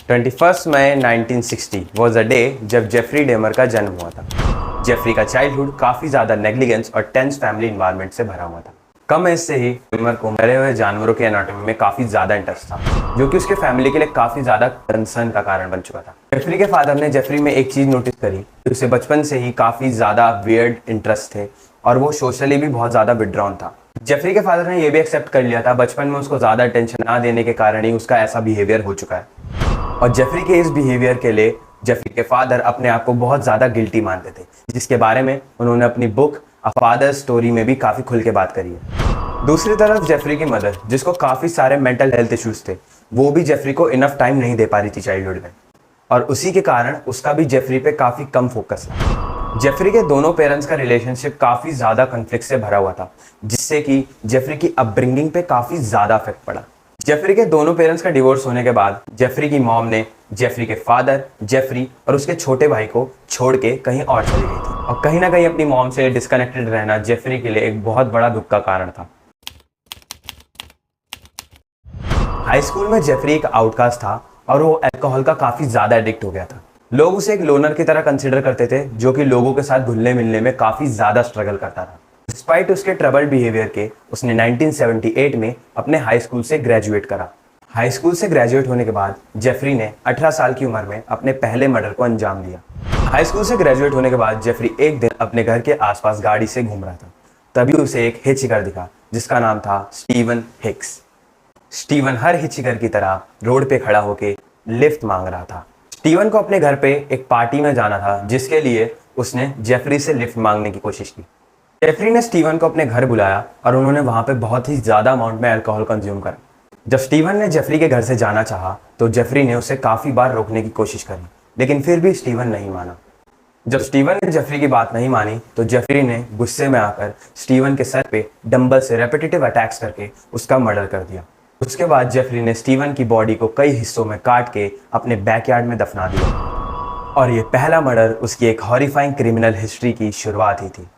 21 May 1960 was a day जब Jeffrey Dahmer का जन्म हुआ था। जेफरी का चाइल्डहुड काफ़ी ज़्यादा नेग्लिजेंस और टेंस फैमिली इन्वायरमेंट से भरा हुआ था। कम एज से ही डेमर को मरे हुए जानवरों के एनाटॉमी में काफ़ी ज़्यादा इंटरेस्ट था, जो कि उसके फैमिली के लिए काफ़ी ज़्यादा कंसर्न का कारण बन चुका था। जेफरी के फादर ने जेफरी में एक चीज़ नोटिस करी कि उसे बचपन से ही काफ़ी ज़्यादा वियर्ड इंटरेस्ट थे और वो सोशली भी बहुत ज़्यादा विड्रॉन था। जेफरी के फादर ने यह भी एक्सेप्ट कर लिया था बचपन में उसको ज़्यादा अटेंशन ना देने के कारण ही उसका ऐसा बिहेवियर हो चुका है। और जेफरी के इस बिहेवियर के लिए जेफरी के फादर अपने आप को बहुत ज़्यादा गिल्टी मानते थे, जिसके बारे में उन्होंने अपनी बुक अ फादर स्टोरी में भी काफ़ी खुल के बात करी है। दूसरी तरफ जेफरी की मदर, जिसको काफ़ी सारे मेंटल हेल्थ इश्यूज थे, वो भी जेफरी को इनफ टाइम नहीं दे पा रही थी चाइल्डहुड में, और उसी के कारण उसका भी जेफरी पे काफ़ी कम फोकस था। जेफरी के दोनों पेरेंट्स का रिलेशनशिप काफ़ी ज़्यादा कन्फ्लिक्ट से भरा हुआ था, जिससे कि जेफरी की अपब्रिंगिंग पे काफ़ी ज़्यादा इफेक्ट पड़ा। जेफरी के दोनों पेरेंट्स का डिवोर्स होने के बाद जेफरी की मॉम ने जेफरी के फादर, जेफरी और उसके छोटे भाई को छोड़ के कहीं और चली गई थी, और कहीं ना कहीं अपनी मॉम से डिस्कनेक्टेड रहना जेफरी के लिए एक बहुत बड़ा दुख का कारण था। हाई स्कूल में जेफरी एक आउटकास्ट था और वो अल्कोहल का काफ़ी ज़्यादा एडिक्ट हो गया था। लोग उसे एक लोनर की तरह कंसिडर करते थे, जो कि लोगों के साथ घुलने मिलने में काफ़ी ज़्यादा स्ट्रगल करता था। डिस्पाइट उसके ट्रबल्ड बिहेवियर के, उसने 1978 में अपने हाई स्कूल से ग्रेजुएट करा। हाई स्कूल से ग्रेजुएट होने के बाद जेफरी ने 18 साल की उम्र में अपने पहले मर्डर को अंजाम दिया। हाई स्कूल से ग्रेजुएट होने के बाद जेफरी एक दिन अपने घर के आसपास गाड़ी से घूम रहा था, तभी उसे एक हिचकिकर दिखा जिसका नाम था स्टीवन हिक्स। स्टीवन हर हिचकिकर की तरह रोड पे खड़ा होकर लिफ्ट मांग रहा था। स्टीवन को अपने घर पे एक पार्टी में जाना था, जिसके लिए उसने जेफरी से लिफ्ट मांगने की कोशिश की। जेफरी ने स्टीवन को अपने घर बुलाया और उन्होंने वहां पे बहुत ही ज़्यादा अमाउंट में अल्कोहल कंज्यूम करा। जब स्टीवन ने जेफरी के घर से जाना चाहा तो जेफरी ने उसे काफ़ी बार रोकने की कोशिश करी, लेकिन फिर भी स्टीवन नहीं माना। जब स्टीवन ने जेफरी की बात नहीं मानी तो जेफरी ने गुस्से में आकर स्टीवन के सर पे डंबल से रेपिटेटिव अटैक्स करके उसका मर्डर कर दिया। उसके बाद जेफरी ने स्टीवन की बॉडी को कई हिस्सों में काट के अपने बैकयार्ड में दफना दिया, और ये पहला मर्डर उसकी एक हॉरिफाइंग क्रिमिनल हिस्ट्री की शुरुआत ही थी।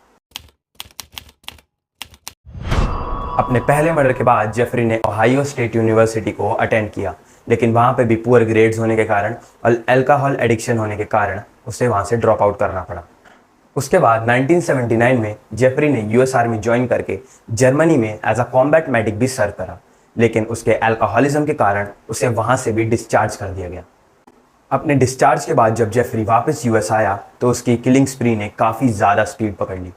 अपने पहले मर्डर के बाद जेफरी ने ओहायो स्टेट यूनिवर्सिटी को अटेंड किया, लेकिन वहाँ पे भी पुअर ग्रेड्स होने के कारण और अल्कोहल एडिक्शन होने के कारण उसे वहाँ से ड्रॉप आउट करना पड़ा। उसके बाद 1979 में जेफरी ने यूएस आर्मी ज्वाइन करके जर्मनी में एज अ कॉम्बैट मेडिक भी सर्व करा, लेकिन उसके अल्कोहलिज्म के कारण उसे वहाँ से भी डिस्चार्ज कर दिया गया। अपने डिस्चार्ज के बाद जब जेफरी वापस यूएस आया तो उसकी किलिंग स्प्री ने काफ़ी ज़्यादा स्पीड पकड़ ली।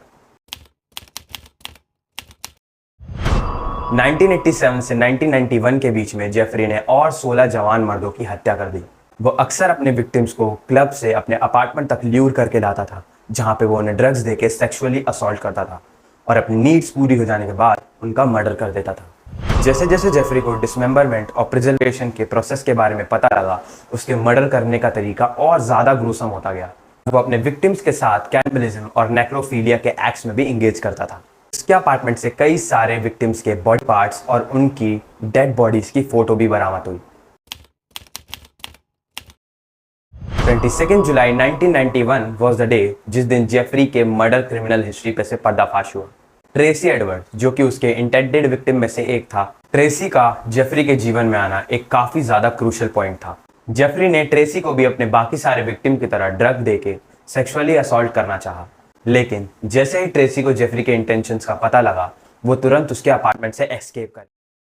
1987 से 1991 के बीच में जेफरी ने और 16 जवान मर्दों की हत्या कर दी। वो अक्सर अपने विक्टिम्स को क्लब से अपने अपार्टमेंट तक ल्यूर करके लाता था, जहां पे वो उन्हें ड्रग्स देके सेक्सुअली असॉल्ट करता था और अपनी नीड्स पूरी हो जाने के बाद उनका मर्डर कर देता था। जैसे जैसे जेफरी को डिसमेंबरमेंट और प्रिजर्वेशन के प्रोसेस के बारे में पता लगा, उसके मर्डर करने का तरीका और ज़्यादा ग्रूसम होता गया। वो अपने विक्टिम्स के साथ कैनिबलिज्म और नेक्रोफीलिया के एक्ट्स में भी इंगेज करता था। उसके अपार्टमेंट से कई सारे विक्टिम्स के बॉडी पार्ट्स और उनकी डेड बॉडीज की फोटो भी बरामद हुई। 22 जुलाई 1991 वॉज द डे जिस दिन जेफरी के मर्डर क्रिमिनल हिस्ट्री पे से पर्दाफाश हुआ। ट्रेसी एडवर्ड, जो कि उसके इंटेंडेड विक्टिम में से एक था, ट्रेसी का जेफरी के जीवन में आना एक काफी ज्यादा क्रूशियल पॉइंट था। जेफरी ने ट्रेसी को भी अपने बाकी सारे विक्टिम की तरह ड्रग देके सेक्सुअली असॉल्ट करना चाहा, लेकिन जैसे ही ट्रेसी को जेफरी के इंटेंशंस का पता लगा, वो तुरंत उसके अपार्टमेंट से एस्केप कर,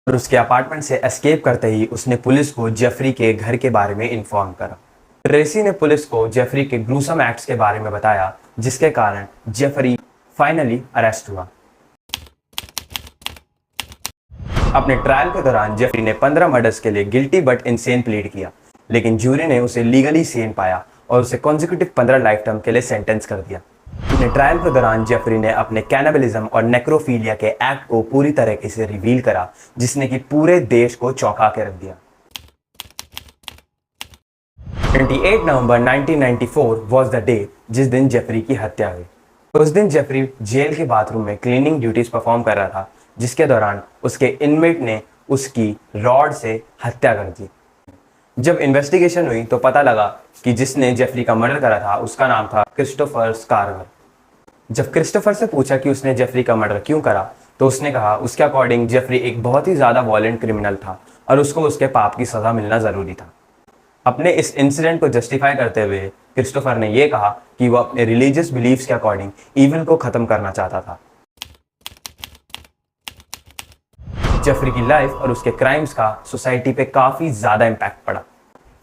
और उसके अपार्टमेंट से एस्केप करते ही उसने पुलिस को जेफरी के घर के बारे में इन्फॉर्म करा। ट्रेसी ने पुलिस को जेफरी के ग्रूसम एक्ट्स के बारे में बताया, जिसके कारण जेफरी फाइनली अरेस्ट हुआ। अपने ट्रायल के दौरान जेफरी ने 15 मर्डर्स के लिए गिल्टी बट इनसेन प्लीड किया, लेकिन जूरी ने उसे लीगली सेन पाया और उसे कॉन्जिक्यूटिव 15 लाइफ टर्म के लिए सेंटेंस कर दिया। अपने ट्रायल के दौरान जेफरी ने अपने कैनिबलिज्म और नेक्रोफीलिया के एक्ट को पूरी तरीके से रिवील करा, जिसने कि पूरे देश को चौंका के रख दिया। 28 नवंबर 1994 वॉज द डे जिस दिन जेफरी की हत्या हुई। उस दिन जेफरी जेल के बाथरूम में क्लीनिंग ड्यूटीज परफॉर्म कर रहा था, जिसके दौरान उसके इनमेट ने उसकी रॉड से हत्या कर दी। जब इन्वेस्टिगेशन हुई तो पता लगा कि जिसने जेफरी का मर्डर करा था उसका नाम था क्रिस्टोफर स्कारवर। जब क्रिस्टोफर से पूछा कि उसने जेफरी का मर्डर क्यों करा, तो उसने कहा उसके अकॉर्डिंग जेफरी एक बहुत ही ज़्यादा वॉयलेंट क्रिमिनल था और उसको उसके पाप की सज़ा मिलना ज़रूरी था। अपने इस इंसिडेंट को जस्टिफाई करते हुए क्रिस्टोफर ने यह कहा कि वो अपने रिलीजियस बिलीफ्स के अकॉर्डिंग इविल को खत्म करना चाहता था। जेफरी की लाइफ और उसके क्राइम्स का सोसाइटी पे काफी ज्यादा इम्पैक्ट पड़ा।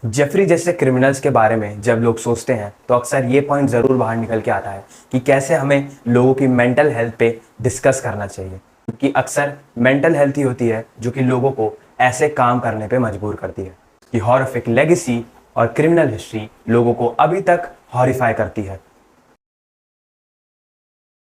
जेफरी जैसे क्रिमिनल्स के बारे में जब लोग सोचते हैं तो अक्सर ये पॉइंट ज़रूर बाहर निकल के आता है कि कैसे हमें लोगों की मेंटल हेल्थ पे डिस्कस करना चाहिए, क्योंकि अक्सर मेंटल हेल्थ ही होती है जो कि लोगों को ऐसे काम करने पे मजबूर करती है। कि हॉरिफिक लेगेसी और क्रिमिनल हिस्ट्री लोगों को अभी तक हॉरिफाई करती है